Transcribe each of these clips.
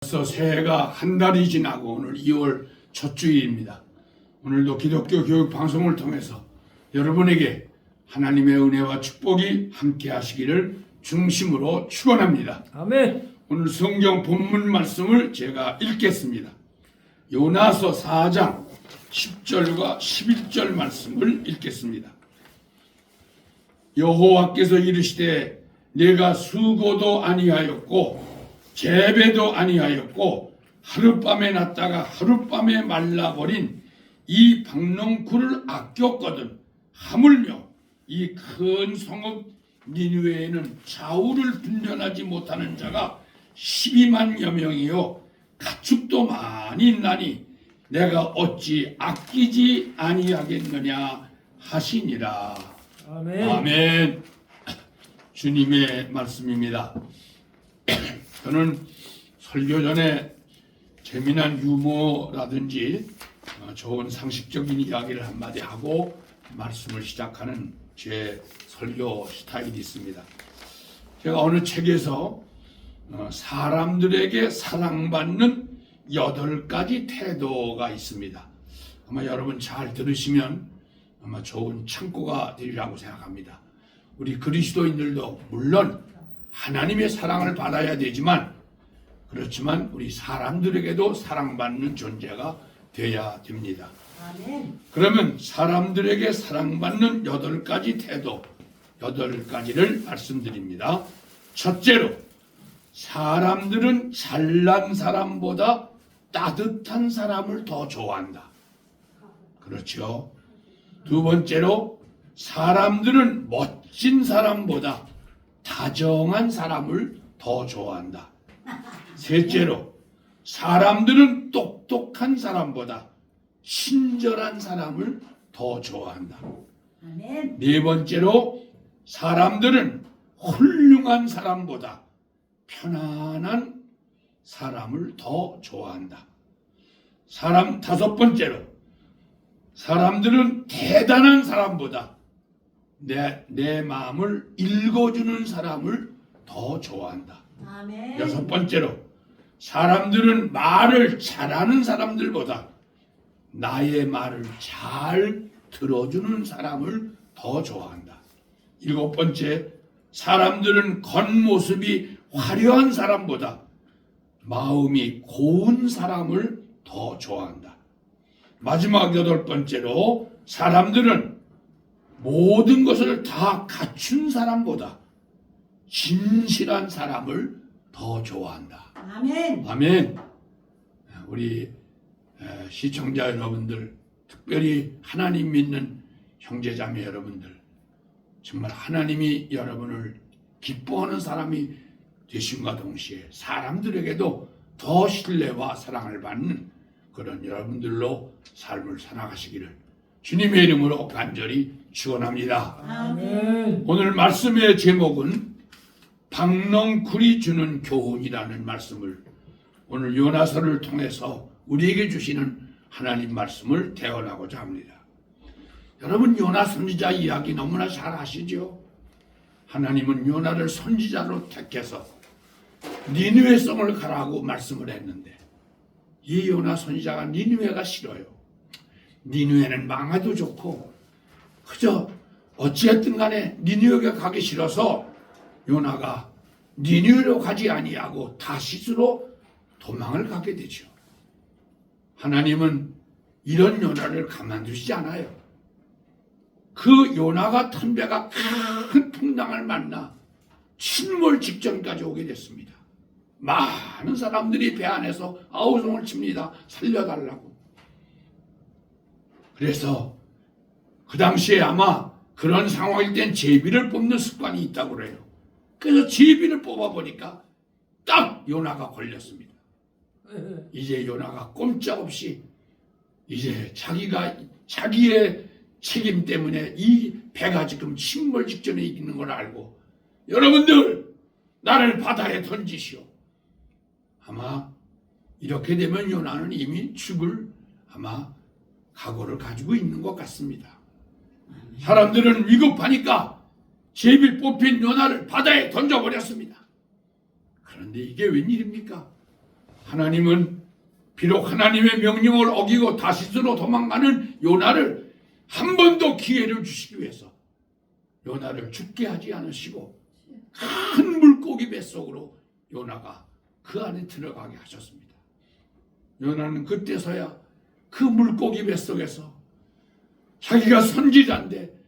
벌써 새해가 한 달이 지나고 오늘 2월 첫 주일입니다. 오늘도 기독교 교육 방송을 통해서 여러분에게 하나님의 은혜와 축복이 함께 하시기를 중심으로 축원합니다. 아멘. 오늘 성경 본문 말씀을 제가 읽겠습니다. 요나서 4장 10절과 11절 말씀을 읽겠습니다. 여호와께서 이르시되 내가 수고도 아니하였고 재배도 아니하였고 하룻밤에 났다가 하룻밤에 말라버린 이 박농쿨을 아꼈거든 하물며 이 큰 성읍 니느웨에는 좌우를 분별하지 못하는 자가 12만여 명이요 가축도 많이 있나니 내가 어찌 아끼지 아니하겠느냐 하시니라. 아멘. 아멘. 주님의 말씀입니다. 저는 설교 전에 재미난 유머라든지 좋은 상식적인 이야기를 한마디 하고 말씀을 시작하는 제 설교 스타일이 있습니다. 제가 어느 책에서 사람들에게 사랑받는 8가지 태도가 있습니다. 아마 여러분 잘 들으시면 아마 좋은 참고가 되리라고 생각합니다. 우리 그리스도인들도 물론 하나님의 사랑을 받아야 되지만 그렇지만 우리 사람들에게도 사랑받는 존재가 되어야 됩니다. 아멘. 그러면 사람들에게 사랑받는 8가지 태도, 8가지를 말씀드립니다. 첫째로, 사람들은 잘난 사람보다 따뜻한 사람을 더 좋아한다. 그렇죠. 두 번째로, 사람들은 멋진 사람보다 다정한 사람을 더 좋아한다. 셋째로, 사람들은 똑똑한 사람보다 친절한 사람을 더 좋아한다. 아멘. 네 번째로, 사람들은 훌륭한 사람보다 편안한 사람을 더 좋아한다. 다섯 번째로, 사람들은 대단한 사람보다 내 마음을 읽어주는 사람을 더 좋아한다. 아멘. 여섯 번째로, 사람들은 말을 잘하는 사람들보다 나의 말을 잘 들어주는 사람을 더 좋아한다. 일곱 번째, 사람들은 겉모습이 화려한 사람보다 마음이 고운 사람을 더 좋아한다. 마지막 여덟 번째로, 사람들은 모든 것을 다 갖춘 사람보다 진실한 사람을 더 좋아한다. 아멘. 아멘. 우리 시청자 여러분들, 특별히 하나님 믿는 형제자매 여러분들, 정말 하나님이 여러분을 기뻐하는 사람이 되심과 동시에 사람들에게도 더 신뢰와 사랑을 받는 그런 여러분들로 삶을 살아가시기를 주님의 이름으로 간절히 축원합니다. 아멘. 오늘 말씀의 제목은 박농쿨이 주는 교훈이라는 말씀을 오늘 요나서를 통해서 우리에게 주시는 하나님 말씀을 대언하고자 합니다. 여러분, 요나 선지자 이야기 너무나 잘 아시죠? 하나님은 요나를 선지자로 택해서 니느웨 성을 가라고 말씀을 했는데 이 요나 선지자가 니느웨가 싫어요. 니느웨는 망해도 좋고 그저 어찌했든 간에 니느웨가 가기 싫어서 요나가 니느웨로 가지 아니하고 다시스로 도망을 가게 되죠. 하나님은 이런 요나를 가만두시지 않아요. 그 요나가 탄 배가 큰 풍랑을 만나 침몰 직전까지 오게 됐습니다. 많은 사람들이 배 안에서 아우성을 칩니다. 살려달라고. 그래서 그 당시에 아마 그런 상황일 땐 제비를 뽑는 습관이 있다고 그래요. 그래서 제비를 뽑아보니까 딱 요나가 걸렸습니다. 이제 요나가 꼼짝없이 이제 자기의 책임 때문에 이 배가 지금 침몰 직전에 있는 걸 알고 여러분들 나를 바다에 던지시오. 아마 이렇게 되면 요나는 이미 죽을 아마 각오를 가지고 있는 것 같습니다. 사람들은 위급하니까 제비 뽑힌 요나를 바다에 던져버렸습니다. 그런데 이게 웬일입니까? 하나님은 비록 하나님의 명령을 어기고 다시스로 도망가는 요나를 한 번 더 기회를 주시기 위해서 요나를 죽게 하지 않으시고 큰 물고기 뱃속으로 요나가 그 안에 들어가게 하셨습니다. 요나는 그때서야 그 물고기 뱃속에서 자기가 선지자인데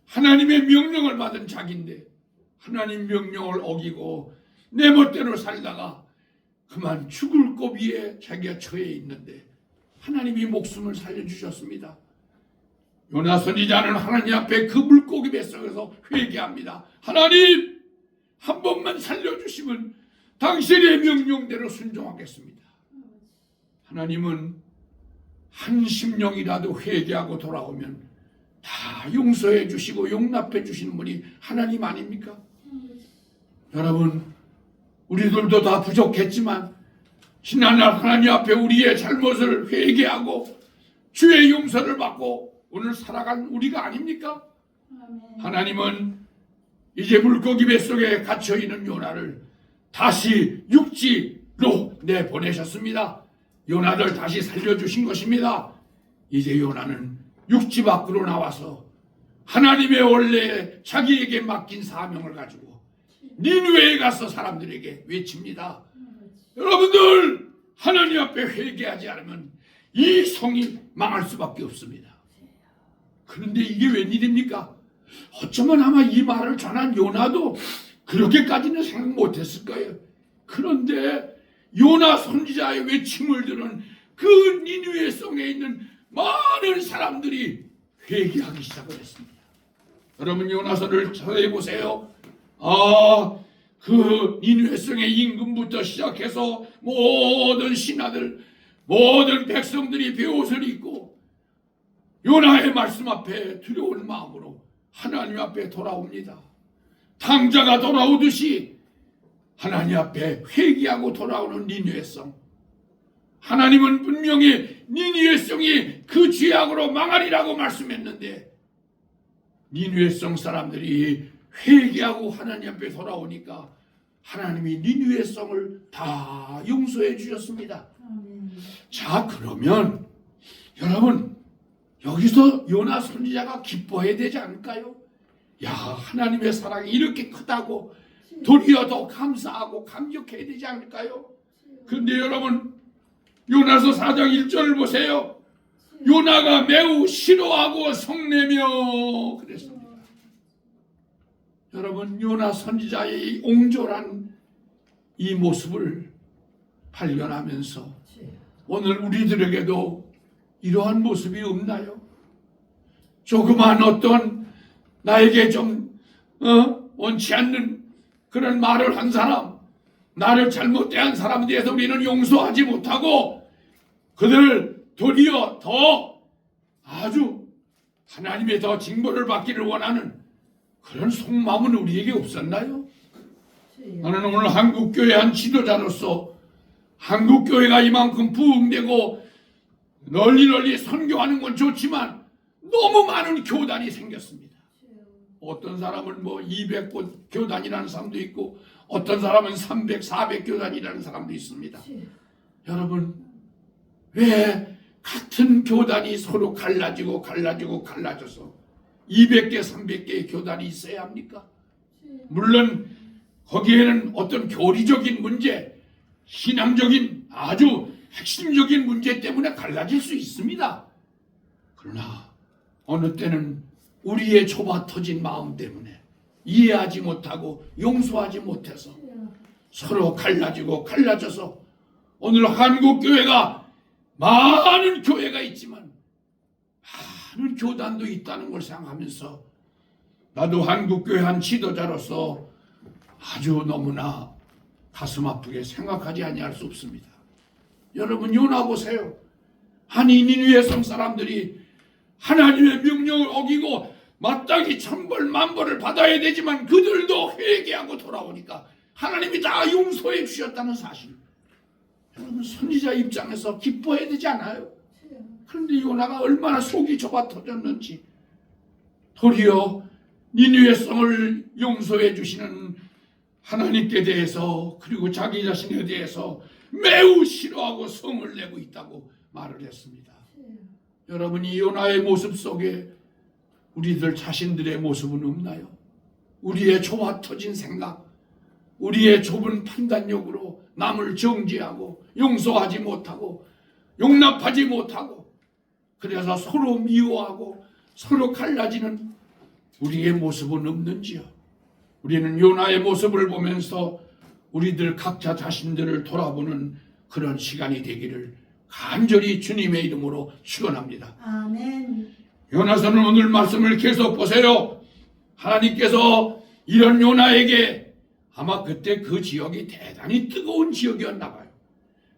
하나님의 명령을 받은 자기인데 하나님 명령을 어기고 내 멋대로 살다가 그만 죽을 고비에 자기가 처해 있는데 하나님이 목숨을 살려주셨습니다. 요나 선지자는 하나님 앞에 그 물고기 뱃속에서 회개합니다. 하나님, 한 번만 살려주시면 당신의 명령대로 순종하겠습니다. 하나님은 한 심령이라도 회개하고 돌아오면 다 용서해 주시고 용납해 주시는 분이 하나님 아닙니까? 여러분, 우리들도 다 부족했지만 지난날 하나님 앞에 우리의 잘못을 회개하고 주의 용서를 받고 오늘 살아간 우리가 아닙니까? 하나님은 이제 물고기 뱃속에 갇혀있는 요나를 다시 육지로 내보내셨습니다. 요나를 다시 살려주신 것입니다. 이제 요나는 육지 밖으로 나와서 하나님의 원래 자기에게 맡긴 사명을 가지고 니느웨에 가서 사람들에게 외칩니다. 여러분들, 하나님 앞에 회개하지 않으면 이 성이 망할 수밖에 없습니다. 그런데 이게 웬일입니까? 어쩌면 아마 이 말을 전한 요나도 그렇게까지는 생각 못했을 거예요. 그런데 요나 선지자의 외침을 들은 그 니느웨 성에 있는 많은 사람들이 회개하기 시작을 했습니다. 여러분, 요나서를 찾아해 보세요. 그 니느웨 성의 임금부터 시작해서 모든 신하들, 모든 백성들이 베옷을 입고 요나의 말씀 앞에 두려운 마음으로 하나님 앞에 돌아옵니다. 탕자가 돌아오듯이 하나님 앞에 회개하고 돌아오는 니느웨 성. 하나님은 분명히 니느웨 성이 그 죄악으로 망하리라고 말씀했는데 니느웨 성 사람들이 회개하고 하나님 앞에 돌아오니까 하나님이 니느웨 성을 다 용서해 주셨습니다. 자, 그러면 여러분, 여기서 요나 선지자가 기뻐해야 되지 않을까요? 야, 하나님의 사랑이 이렇게 크다고 도리어 더 감사하고 감격해야 되지 않을까요? 그런데 여러분, 요나서 4장 1절을 보세요. 요나가 매우 싫어하고 성내며 그랬습니다. 여러분, 요나 선지자의 옹졸한 이 모습을 발견하면서 오늘 우리들에게도 이러한 모습이 없나요? 조그만 어떤 나에게 좀 원치 않는 그런 말을 한 사람, 나를 잘못 대한 사람에 대해서 우리는 용서하지 못하고 그들을 도리어 더 아주 하나님의 더 징벌을 받기를 원하는 그런 속마음은 우리에게 없었나요? 나는 오늘 한국교회 한 지도자로서 한국교회가 이만큼 부흥되고 널리 선교하는 건 좋지만 너무 많은 교단이 생겼습니다. 어떤 사람은 200곳 교단이라는 사람도 있고 어떤 사람은 300, 400 교단이라는 사람도 있습니다. 여러분, 왜 같은 교단이 서로 갈라져서 200개, 300개의 교단이 있어야 합니까? 물론 거기에는 어떤 교리적인 문제, 신앙적인 아주 핵심적인 문제 때문에 갈라질 수 있습니다. 그러나 어느 때는 우리의 좁아 터진 마음 때문에 이해하지 못하고 용서하지 못해서 서로 갈라져서 오늘 한국교회가 많은 교회가 있지만 많은 교단도 있다는 걸 생각하면서 나도 한국교회 한 지도자로서 아주 너무나 가슴 아프게 생각하지 아니할 수 없습니다. 여러분, 요나 보세요. 아니, 니느웨 성 사람들이 하나님의 명령을 어기고 마땅히 천벌 만벌을 받아야 되지만 그들도 회개하고 돌아오니까 하나님이 다 용서해 주셨다는 사실. 여러분, 선지자 입장에서 기뻐해야 되지 않아요? 그런데 요나가 얼마나 속이 좁아 터졌는지 도리어 니느웨 성을 용서해 주시는 하나님께 대해서 그리고 자기 자신에 대해서 매우 싫어하고 성을 내고 있다고 말을 했습니다. 여러분, 이 요나의 모습 속에 우리들 자신들의 모습은 없나요? 우리의 좁아 터진 생각, 우리의 좁은 판단력으로 남을 정죄하고 용서하지 못하고 용납하지 못하고, 그래서 서로 미워하고 서로 갈라지는 우리의 모습은 없는지요? 우리는 요나의 모습을 보면서 우리들 각자 자신들을 돌아보는 그런 시간이 되기를 간절히 주님의 이름으로 축원합니다. 아멘. 요나서는 오늘 말씀을 계속 보세요. 하나님께서 이런 요나에게, 아마 그때 그 지역이 대단히 뜨거운 지역이었나 봐요.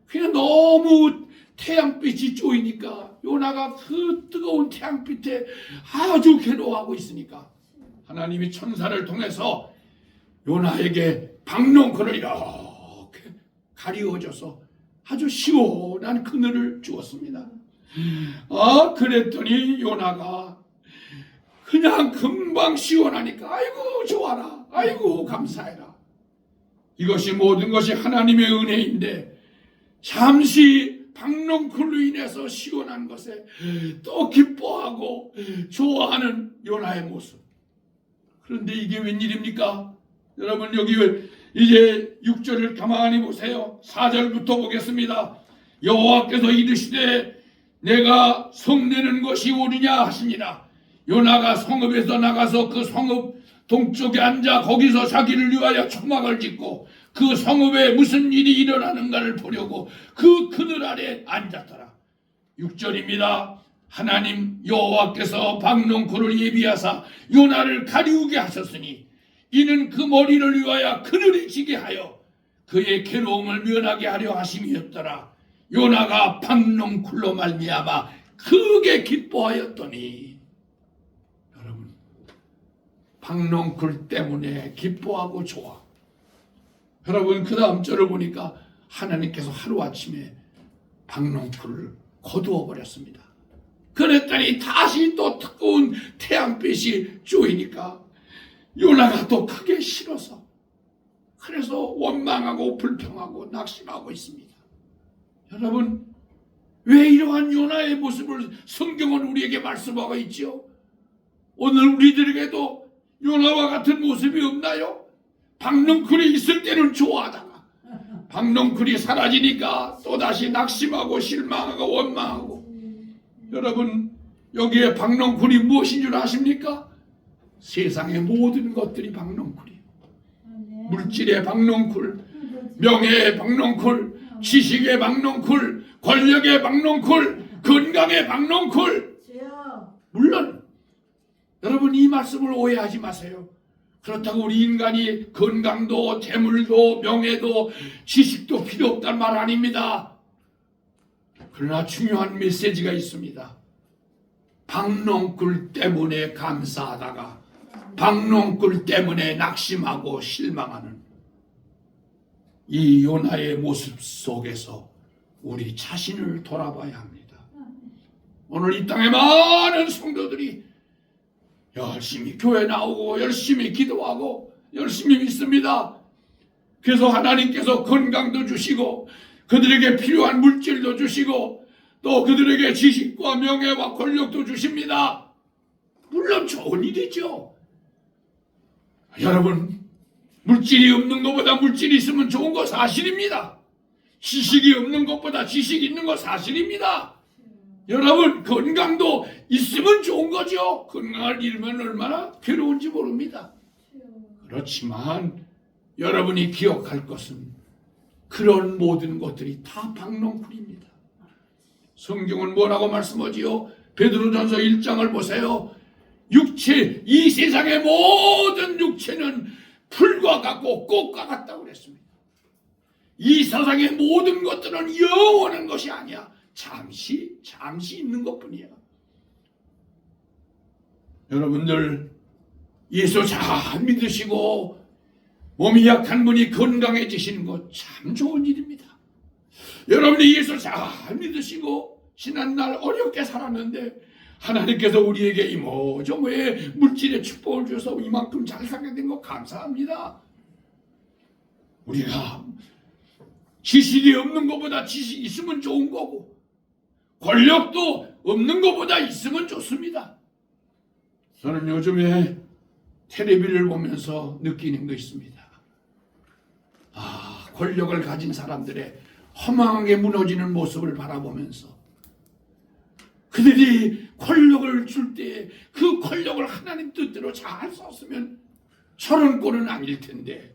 그냥 너무 태양빛이 쪼이니까 요나가 그 뜨거운 태양빛에 아주 괴로워하고 있으니까 하나님이 천사를 통해서 요나에게 박농쿨을 이렇게 가리워줘서 아주 시원한 그늘을 주었습니다. 그랬더니 요나가 그냥 금방 시원하니까 아이고 좋아라, 아이고 감사해라. 이것이 모든 것이 하나님의 은혜인데, 잠시 박농쿨로 인해서 시원한 것에 또 기뻐하고 좋아하는 요나의 모습. 그런데 이게 웬일입니까? 여러분, 여기 이제 6절을 가만히 보세요. 4절부터 보겠습니다. 여호와께서 이르시되 내가 성내는 것이 옳으냐 하시니라. 요나가 성읍에서 나가서 그 성읍 동쪽에 앉아 거기서 자기를 위하여 초막을 짓고 그 성읍에 무슨 일이 일어나는가를 보려고 그 그늘 아래 앉았더라. 6절입니다. 하나님 여호와께서 박농쿨을 예비하사 요나를 가리우게 하셨으니 이는 그 머리를 위하여 그늘에 지게 하여 그의 괴로움을 면하게 하려 하심이었더라. 요나가 박농쿨로 말미암아 크게 기뻐하였더니, 여러분, 박농쿨 때문에 기뻐하고 좋아. 여러분, 그 다음 절을 보니까 하나님께서 하루아침에 박농쿨을 거두어 버렸습니다. 그랬더니 다시 또 뜨거운 태양빛이 쪼이니까 요나가 또 크게 싫어서, 그래서 원망하고 불평하고 낙심하고 있습니다. 여러분, 왜 이러한 요나의 모습을 성경은 우리에게 말씀하고 있지요? 오늘 우리들에게도 요나와 같은 모습이 없나요? 박농쿨이 있을 때는 좋아하다가 박농쿨이 사라지니까 또다시 낙심하고 실망하고 원망하고. 여러분, 여기에 박농쿨이 무엇인 줄 아십니까? 세상의 모든 것들이 박농쿨이에요. 물질의 박농쿨, 명예의 박농쿨, 지식의 박농쿨, 권력의 박농쿨, 건강의 박농쿨. 물론 여러분, 이 말씀을 오해하지 마세요. 그렇다고 우리 인간이 건강도 재물도 명예도 지식도 필요 없다는 말 아닙니다. 그러나 중요한 메시지가 있습니다. 박농쿨 때문에 감사하다가 박농쿨 때문에 낙심하고 실망하는 이 요나의 모습 속에서 우리 자신을 돌아봐야 합니다. 오늘 이 땅에 많은 성도들이 열심히 교회 나오고 열심히 기도하고 열심히 믿습니다. 그래서 하나님께서 건강도 주시고 그들에게 필요한 물질도 주시고 또 그들에게 지식과 명예와 권력도 주십니다. 물론 좋은 일이죠. 여러분, 물질이 없는 것보다 물질이 있으면 좋은 거 사실입니다. 지식이 없는 것보다 지식이 있는 거 사실입니다. 여러분, 건강도 있으면 좋은 거죠. 건강을 잃으면 얼마나 괴로운지 모릅니다. 그렇지만 여러분이 기억할 것은 그런 모든 것들이 다 박농쿨입니다. 성경은 뭐라고 말씀하지요? 베드로전서 1장을 보세요. 육체, 이 세상의 모든 육체는 풀과 같고 꽃과 같다고 그랬습니다. 이 세상의 모든 것들은 영원한 것이 아니야. 잠시 있는 것뿐이야. 여러분들, 예수 잘 믿으시고 몸이 약한 분이 건강해지시는 것 참 좋은 일입니다. 여러분이 예수 잘 믿으시고 지난날 어렵게 살았는데 하나님께서 우리에게 이모저모의 물질의 축복을 주셔서 이만큼 잘 살게 된 거 감사합니다. 우리가 지식이 없는 것보다 지식이 있으면 좋은 거고, 권력도 없는 것보다 있으면 좋습니다. 저는 요즘에 텔레비를 보면서 느끼는 거 있습니다. 권력을 가진 사람들의 허망하게 무너지는 모습을 바라보면서 그들이 권력을 줄 때 그 권력을 하나님 뜻대로 잘 썼으면 저런 꼴은 아닐 텐데,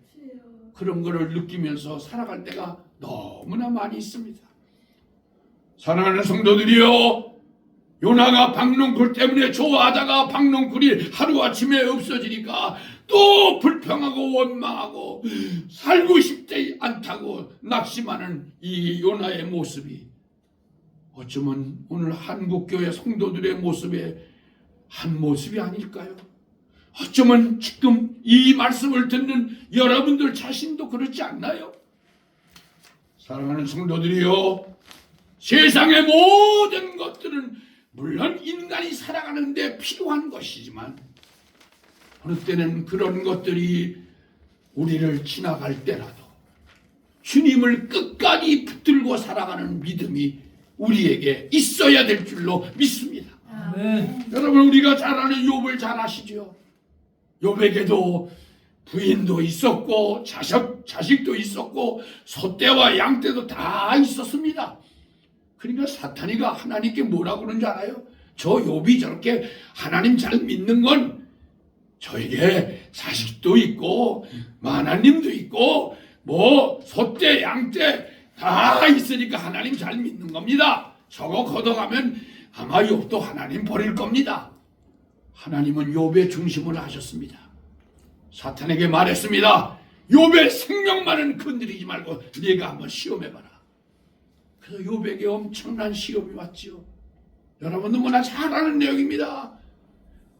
그런 거를 느끼면서 살아갈 때가 너무나 많이 있습니다. 사랑하는 성도들이여, 요나가 박농쿨 때문에 좋아하다가 박농쿨이 하루아침에 없어지니까 또 불평하고 원망하고 살고 싶지 않다고 낙심하는 이 요나의 모습이 어쩌면 오늘 한국교회 성도들의 모습의 한 모습이 아닐까요? 어쩌면 지금 이 말씀을 듣는 여러분들 자신도 그렇지 않나요? 사랑하는 성도들이여, 세상의 모든 것들은 물론 인간이 살아가는 데 필요한 것이지만 어느 때는 그런 것들이 우리를 지나갈 때라도 주님을 끝까지 붙들고 살아가는 믿음이 우리에게 있어야 될 줄로 믿습니다. 아멘. 여러분, 우리가 잘 아는 욥을 잘 아시죠? 욥에게도 부인도 있었고 자식도 있었고 소떼와 양떼도 다 있었습니다. 그러니까 사탄이가 하나님께 뭐라고 그러는 줄 알아요? 저 욥이 저렇게 하나님 잘 믿는 건 저에게 자식도 있고 하나님도 있고 뭐 소떼 양떼 다 있으니까 하나님 잘 믿는 겁니다. 저거 걷어가면 아마 욥도 하나님 버릴 겁니다. 하나님은 욥의 중심을 아셨습니다. 사탄에게 말했습니다. 욥의 생명만은 건드리지 말고 네가 한번 시험해봐라. 그래서 욥에게 엄청난 시험이 왔지요. 여러분 너무나 잘 아는 내용입니다.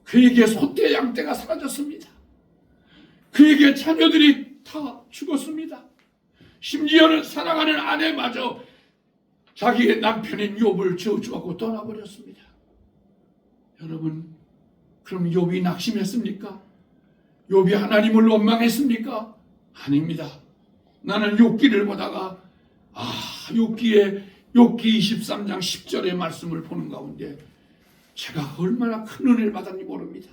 그에게 소떼 양떼가 사라졌습니다. 그에게 자녀들이 다 죽었습니다. 심지어는 사랑하는 아내마저 자기의 남편인 욥을 저주하고 떠나버렸습니다. 여러분, 그럼 욥이 낙심했습니까? 욥이 하나님을 원망했습니까? 아닙니다. 나는 욥기를 보다가 욥기 23장 10절의 말씀을 보는 가운데 제가 얼마나 큰 은혜를 받았는지 모릅니다.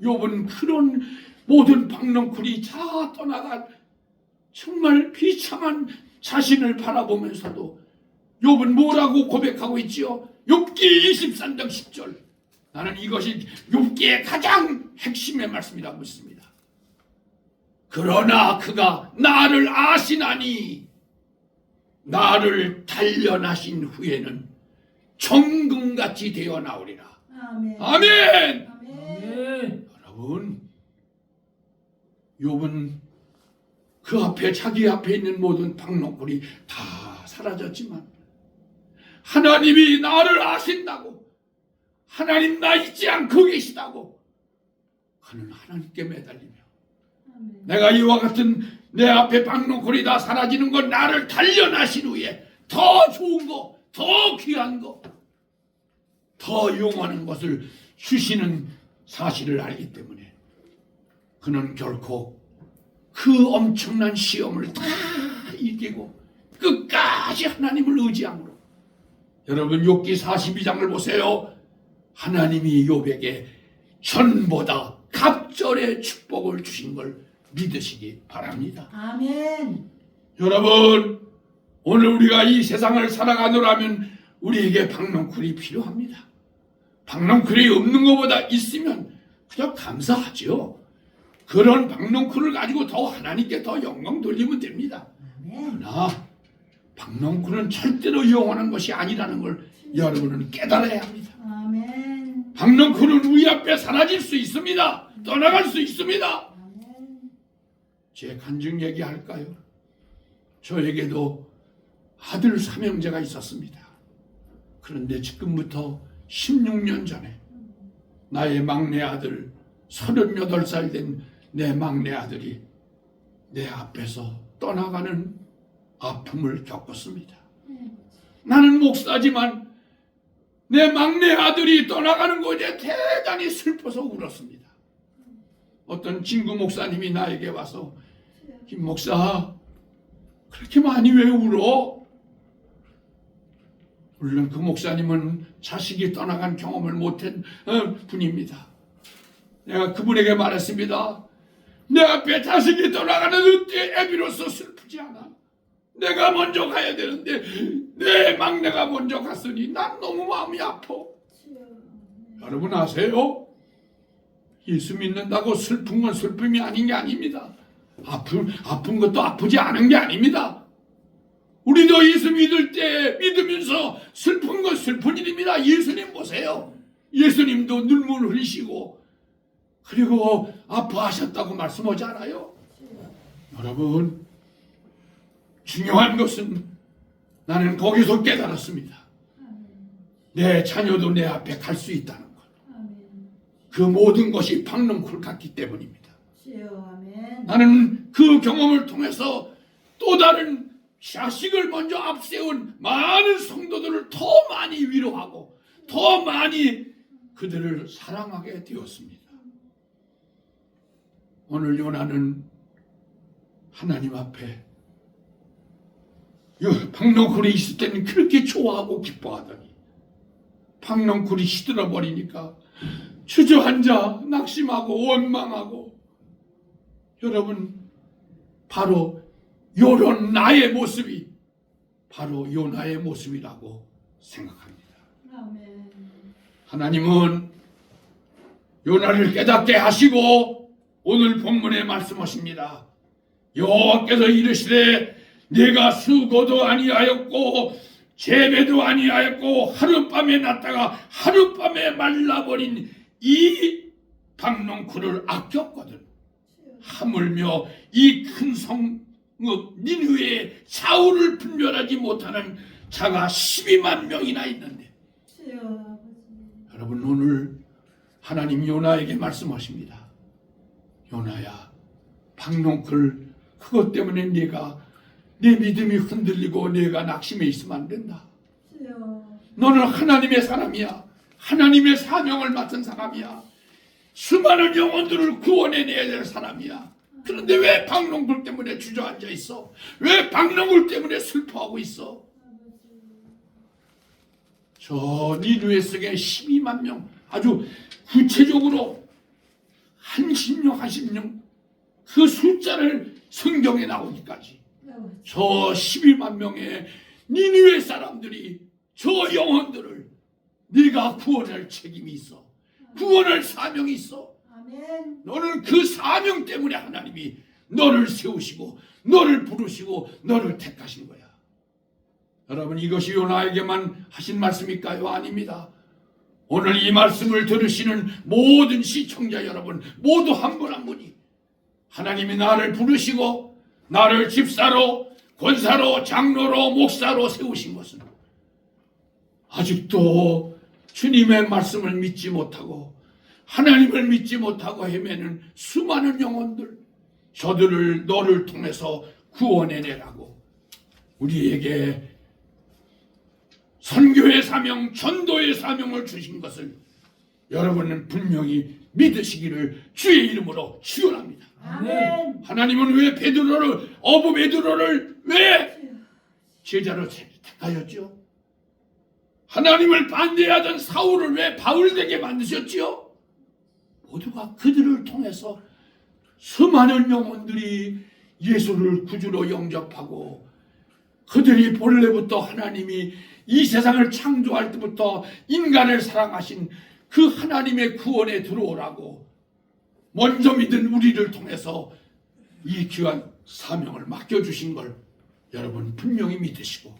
욥은 그런 모든 박농쿨이 다 떠나간 정말 비참한 자신을 바라보면서도 욥은 뭐라고 고백하고 있지요? 욥기 23장 10절. 나는 이것이 욥기의 가장 핵심의 말씀이라고 믿습니다. 그러나 그가 나를 아시나니 나를 단련하신 후에는 정금같이 되어 나오리라. 아멘. 아멘. 아멘. 여러분, 욥은 그 앞에 자기 앞에 있는 모든 박농쿨이 다 사라졌지만 하나님이 나를 아신다고, 하나님 나 잊지 않고 계시다고 그는 하나님께 매달리며 내가 이와 같은 내 앞에 박농쿨이 다 사라지는 건 나를 단련하신 후에 더 좋은 거, 더 귀한 거, 더 용하는 것을 주시는 사실을 알기 때문에 그는 결코 그 엄청난 시험을 다 이기고 끝까지 하나님을 의지함으로, 여러분 욥기 42장을 보세요. 하나님이 욥에게 전보다 갑절의 축복을 주신 걸 믿으시기 바랍니다. 아멘. 여러분, 오늘 우리가 이 세상을 살아가노라면 우리에게 박농쿨이 필요합니다. 박농쿨이 없는 것보다 있으면 그냥 감사하죠. 그런 박농쿨을 가지고 더 하나님께 더 영광 돌리면 됩니다. 아멘. 그러나 박농쿨은 절대로 이용하는 것이 아니라는 걸 여러분은 깨달아야 합니다. 아멘. 박농쿨은 우리 앞에 사라질 수 있습니다. 떠나갈 수 있습니다. 아멘. 제 간증 얘기할까요? 저에게도 아들 삼형제가 있었습니다. 그런데 지금부터 16년 전에 나의 막내 아들 38살 된 내 막내 아들이 내 앞에서 떠나가는 아픔을 겪었습니다. 나는 목사지만 내 막내 아들이 떠나가는 것에 대단히 슬퍼서 울었습니다. 어떤 친구 목사님이 나에게 와서 김 목사, 그렇게 많이 왜 울어? 물론 그 목사님은 자식이 떠나간 경험을 못한 분입니다. 내가 그분에게 말했습니다. 내 앞에 자식이 떠나가는 때에 비로소 슬프지 않아. 내가 먼저 가야 되는데 내 막내가 먼저 갔으니 난 너무 마음이 아파. 여러분 아세요? 예수 믿는다고 슬픈 건 슬픔이 아닌 게 아닙니다. 아픈 것도 아프지 않은 게 아닙니다. 우리도 예수 믿을 때 믿으면서 슬픈 건 슬픈 일입니다. 예수님 보세요. 예수님도 눈물 흘리시고 그리고 아파하셨다고 말씀하지 않아요? 여러분 중요한 것은 나는 거기서 깨달았습니다. 내 자녀도 내 앞에 갈 수 있다는 것. 그 모든 것이 박농쿨 같기 때문입니다. 나는 그 경험을 통해서 또 다른 자식을 먼저 앞세운 많은 성도들을 더 많이 위로하고 더 많이 그들을 사랑하게 되었습니다. 오늘 요나는 하나님 앞에 박농쿨이 있을 때는 그렇게 좋아하고 기뻐하더니 박농쿨이 시들어 버리니까 주저앉아 낙심하고 원망하고 여러분 바로 요런 나의 모습이 바로 요나의 모습이라고 생각합니다. 하나님은 요나를 깨닫게 하시고 오늘 본문에 말씀하십니다. 여호와께서 이르시되 내가 수고도 아니하였고 재배도 아니하였고 하룻밤에 났다가 하룻밤에 말라버린 이 박농쿨을 아꼈거든. 하물며 이 큰 성읍 니느웨에 사울을 분별하지 못하는 자가 12만 명이나 있는데 여러분 오늘 하나님 요나에게 말씀하십니다. 요나야 박농쿨 그것 때문에 네가 내 믿음이 흔들리고 내가 낙심해 있으면 안 된다. 너는 하나님의 사람이야. 하나님의 사명을 맡은 사람이야. 수많은 영혼들을 구원해내야 될 사람이야. 그런데 왜 박농쿨 때문에 주저앉아 있어? 왜 박농쿨 때문에 슬퍼하고 있어? 저 니느웨 속에 12만 명 아주 구체적으로 한십명 그 숫자를 성경에 나오기까지 저 12만 명의 니느웨 사람들이 저 영혼들을 네가 구원할 책임이 있어. 구원할 사명이 있어. 너는 그 사명 때문에 하나님이 너를 세우시고 너를 부르시고 너를 택하신 거야. 여러분 이것이 요나에게만 하신 말씀일까요? 아닙니다. 오늘 이 말씀을 들으시는 모든 시청자 여러분 모두 한 분 한 분이 하나님이 나를 부르시고 나를 집사로 권사로 장로로 목사로 세우신 것은 아직도 주님의 말씀을 믿지 못하고 하나님을 믿지 못하고 헤매는 수많은 영혼들 저들을 너를 통해서 구원해내라고 우리에게 선교의 사명, 전도의 사명을 주신 것을 여러분은 분명히 믿으시기를 주의 이름으로 축원합니다. 아멘. 하나님은 왜 어부 베드로를 왜 제자로 택하였죠? 하나님을 반대하던 사울을 왜 바울되게 만드셨지요? 모두가 그들을 통해서 수많은 영혼들이 예수를 구주로 영접하고 그들이 본래부터 하나님이 이 세상을 창조할 때부터 인간을 사랑하신 그 하나님의 구원에 들어오라고 먼저 믿은 우리를 통해서 이 귀한 사명을 맡겨주신 걸 여러분 분명히 믿으시고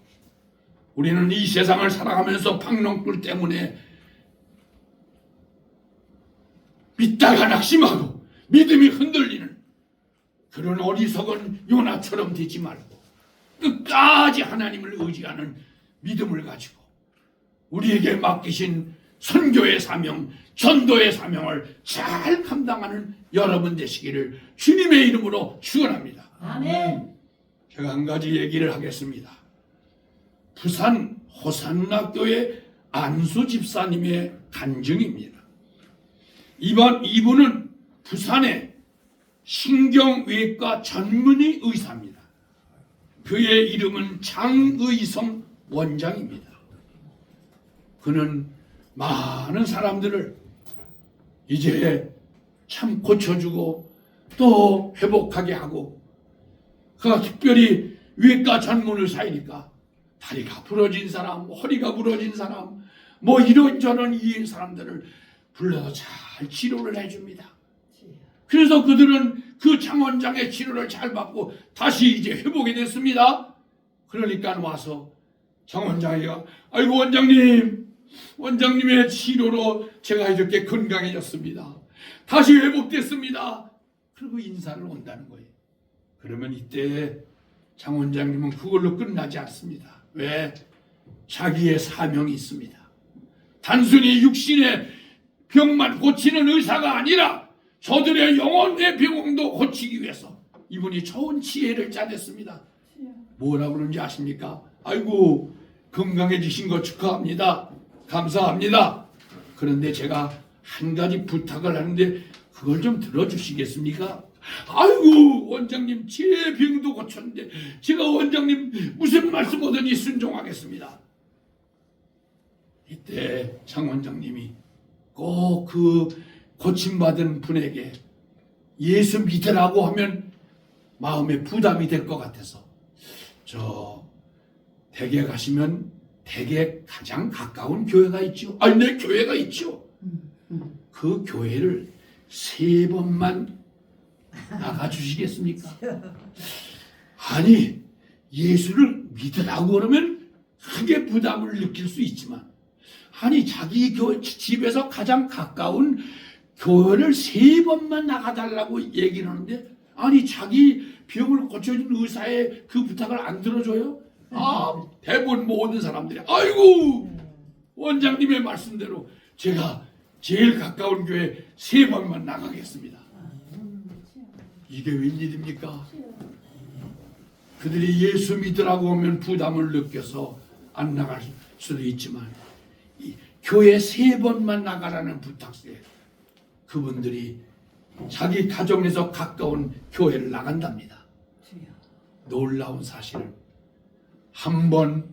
우리는 이 세상을 살아가면서 박농쿨 때문에 믿다가 낙심하고 믿음이 흔들리는 그런 어리석은 요나처럼 되지 말고 끝까지 하나님을 의지하는 믿음을 가지고 우리에게 맡기신 선교의 사명, 전도의 사명을 잘 감당하는 여러분 되시기를 주님의 이름으로 축원합니다. 아멘. 제가 한 가지 얘기를 하겠습니다. 부산 호산나 교회 안수 집사님의 간증입니다. 이분은 부산의 신경외과 전문의 의사입니다. 그의 이름은 장의성 원장입니다. 그는 많은 사람들을 이제 참 고쳐주고 또 회복하게 하고, 그가 특별히 외과 전문의사이니까 다리가 부러진 사람, 허리가 부러진 사람, 뭐 이런저런 이 사람들을 불러서 잘 치료를 해줍니다. 그래서 그들은 그 장원장의 치료를 잘 받고 다시 이제 회복이 됐습니다. 그러니까 와서 장원장이가 아이고 원장님의 치료로 제가 이렇게 건강해졌습니다. 다시 회복됐습니다. 그리고 인사를 온다는 거예요. 그러면 이때 장원장님은 그걸로 끝나지 않습니다. 왜? 자기의 사명이 있습니다. 단순히 육신의 병만 고치는 의사가 아니라 저들의 영혼의 병도 고치기 위해서 이분이 좋은 지혜를 짜냈습니다. 뭐라고 그러는지 아십니까? 아이고 건강해지신 거 축하합니다. 감사합니다. 그런데 제가 한 가지 부탁을 하는데 그걸 좀 들어주시겠습니까? 아이고 원장님 제 병도 고쳤는데 제가 원장님 무슨 말씀 오더니 순종하겠습니다. 이때 장 원장님이 꼭 그 고침받은 분에게 예수 믿으라고 하면 마음에 부담이 될 것 같아서 저 댁에 가시면 댁에 가장 가까운 교회가 있죠. 아니 내 교회가 있죠. 그 교회를 3번만 나가주시겠습니까? 아니 예수를 믿으라고 그러면 크게 부담을 느낄 수 있지만 아니 자기 집에서 가장 가까운 교회를 3번만 나가달라고 얘기를 하는데 아니 자기 병을 고쳐준 의사의 그 부탁을 안 들어줘요? 대부분 모든 사람들이 아이고 원장님의 말씀대로 제가 제일 가까운 교회 3번만 나가겠습니다. 이게 웬일입니까? 그들이 예수 믿으라고 하면 부담을 느껴서 안 나갈 수도 있지만 이 교회 3번만 나가라는 부탁에 그분들이 자기 가정에서 가까운 교회를 나간답니다. 놀라운 사실은 1번,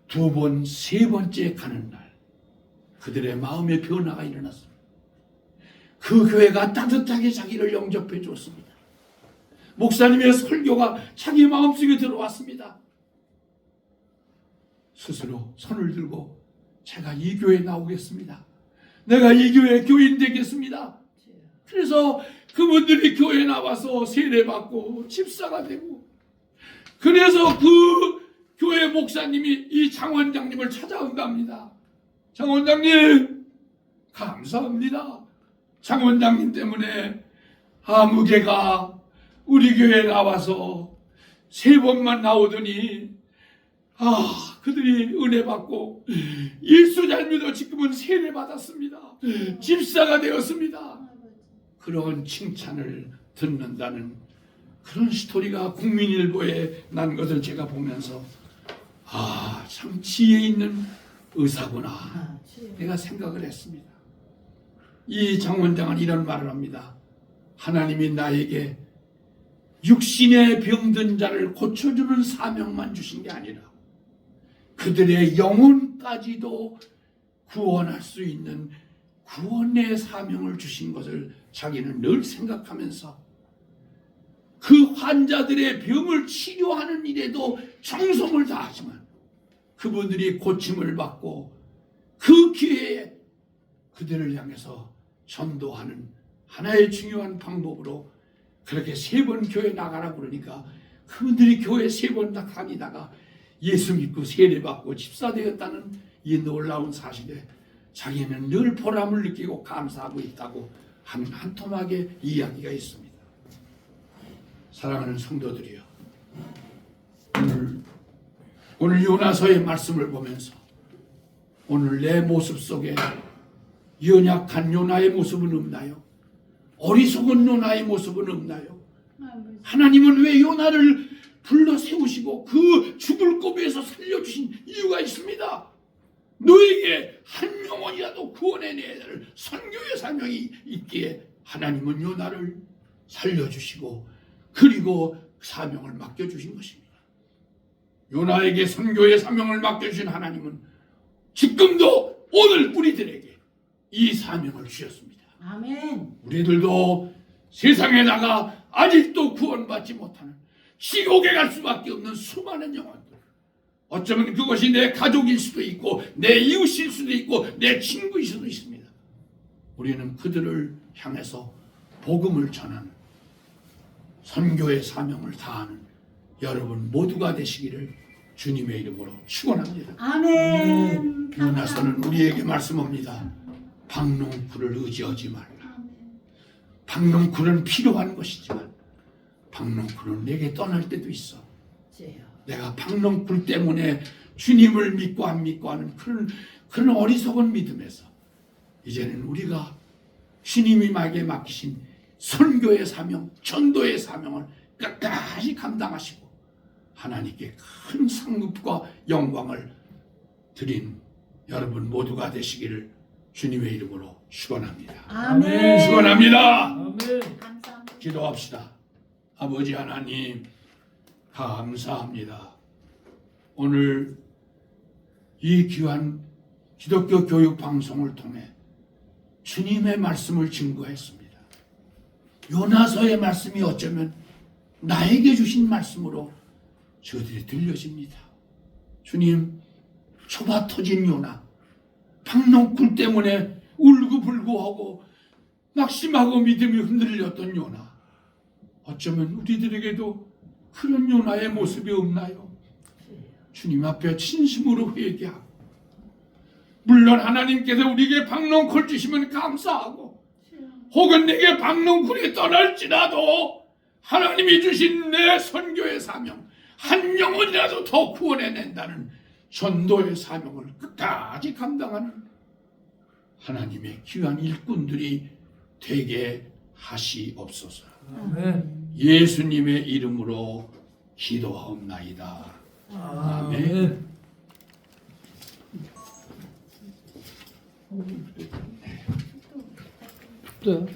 2번, 3번째 가는 날 그들의 마음의 변화가 일어났습니다. 그 교회가 따뜻하게 자기를 영접해 줬습니다. 목사님의 설교가 자기 마음속에 들어왔습니다. 스스로 손을 들고 제가 이 교회에 나오겠습니다. 내가 이 교회의 교인 되겠습니다. 그래서 그분들이 교회에 나와서 세례받고 집사가 되고 그래서 그 교회 목사님이 이 장원장님을 찾아온답니다. 장원장님 감사합니다. 장원장님 때문에 아무개가 우리 교회에 나와서 3번만 나오더니 그들이 은혜 받고 예수 잘 믿어 지금은 세례 받았습니다. 집사가 되었습니다. 그런 칭찬을 듣는다는 그런 스토리가 국민일보에 난 것을 제가 보면서 참 지혜 있는 의사구나 내가 생각을 했습니다. 이 장원장은 이런 말을 합니다. 하나님이 나에게 육신의 병든 자를 고쳐주는 사명만 주신 게 아니라 그들의 영혼까지도 구원할 수 있는 구원의 사명을 주신 것을 자기는 늘 생각하면서 그 환자들의 병을 치료하는 일에도 정성을 다하지만 그분들이 고침을 받고 그 기회에 그들을 향해서 전도하는 하나의 중요한 방법으로 그렇게 3번 교회 나가라 그러니까 그분들이 교회 3번 다 다니다가 예수 믿고 세례받고 집사되었다는 이 놀라운 사실에 자기는 늘 보람을 느끼고 감사하고 있다고 하는 한 토막의 이야기가 있습니다. 사랑하는 성도들이여, 오늘 요나서의 말씀을 보면서 오늘 내 모습 속에 연약한 요나의 모습은 없나요? 어리석은 요나의 모습은 없나요? 하나님은 왜 요나를 불러 세우시고 그 죽을 고비에서 살려주신 이유가 있습니다. 너에게 한 영혼이라도 구원해내야 될 선교의 사명이 있기에 하나님은 요나를 살려주시고 그리고 사명을 맡겨주신 것입니다. 요나에게 선교의 사명을 맡겨주신 하나님은 지금도 오늘 우리들에게 이 사명을 주셨습니다. 아멘. 우리들도 세상에 나가 아직도 구원받지 못하는 지옥에 갈 수밖에 없는 수많은 영혼들, 어쩌면 그것이 내 가족일 수도 있고 내 이웃일 수도 있고 내 친구일 수도 있습니다. 우리는 그들을 향해서 복음을 전하는 선교의 사명을 다하는 여러분 모두가 되시기를 주님의 이름으로 축원합니다. 아멘. 요나서는 우리에게 말씀합니다. 박농쿨을 의지하지 말라. 박농쿨은 필요한 것이지만 박농쿨은 내게 떠날 때도 있어. 내가 박농쿨 때문에 주님을 믿고 안 믿고 하는 그런 어리석은 믿음에서 이제는 우리가 주님이 나에게 맡기신 선교의 사명, 전도의 사명을 끝까지 감당하시고 하나님께 큰 상급과 영광을 드린 여러분 모두가 되시기를 주님의 이름으로 축원합니다. 아멘. 축원합니다. 아멘. 감사합니다. 기도합시다. 아버지 하나님 감사합니다. 오늘 이 귀한 기독교 교육 방송을 통해 주님의 말씀을 증거했습니다. 요나서의 말씀이 어쩌면 나에게 주신 말씀으로 저들이 들려집니다. 주님, 좁아 터진 요나, 박농쿨 때문에 울고불고하고 낙심하고 믿음이 흔들렸던 요나, 어쩌면 우리들에게도 그런 요나의 모습이 없나요? 주님 앞에 진심으로 회개하고, 물론 하나님께서 우리에게 박농쿨 주시면 감사하고, 혹은 내게 박농쿨이 떠날지라도 하나님이 주신 내 선교의 사명, 한 영혼이라도 더 구원해낸다는 전도의 사명을 끝까지 감당하는 하나님의 귀한 일꾼들이 되게 하시옵소서. 아멘. 예수님의 이름으로 기도하옵나이다. 아멘. 또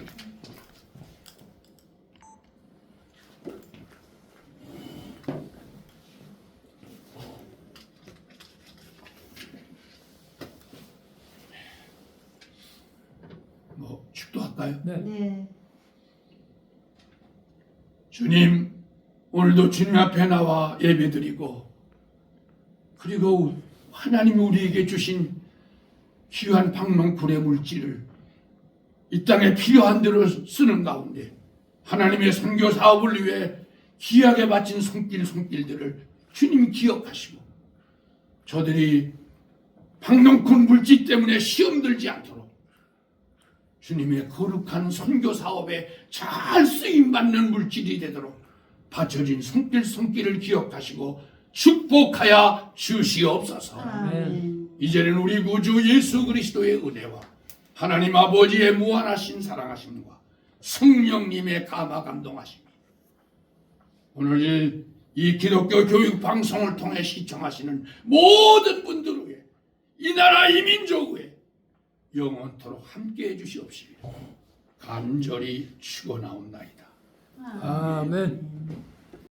뭐 축도할까요? 네. 네. 주님, 오늘도 주님 앞에 나와 예배드리고, 그리고 하나님이 우리에게 주신 귀한 박농쿨의 물질을 이 땅에 필요한 대로 쓰는 가운데 하나님의 선교 사업을 위해 귀하게 바친 손길들을 주님 기억하시고, 저들이 박농쿨 물질 때문에 시험 들지 않도록 주님의 거룩한 선교 사업에 잘 쓰임받는 물질이 되도록 바쳐진 손길을 기억하시고 축복하여 주시옵소서. 아멘. 이제는 우리 구주 예수 그리스도의 은혜와 하나님 아버지의 무한하신 사랑하심과 성령님의 감화 감동하심, 오늘 이 기독교 교육 방송을 통해 시청하시는 모든 분들 위해, 이 나라 이 민족 위해 영원토록 함께해 주시옵시길 간절히 축원하옵나이다. 아멘.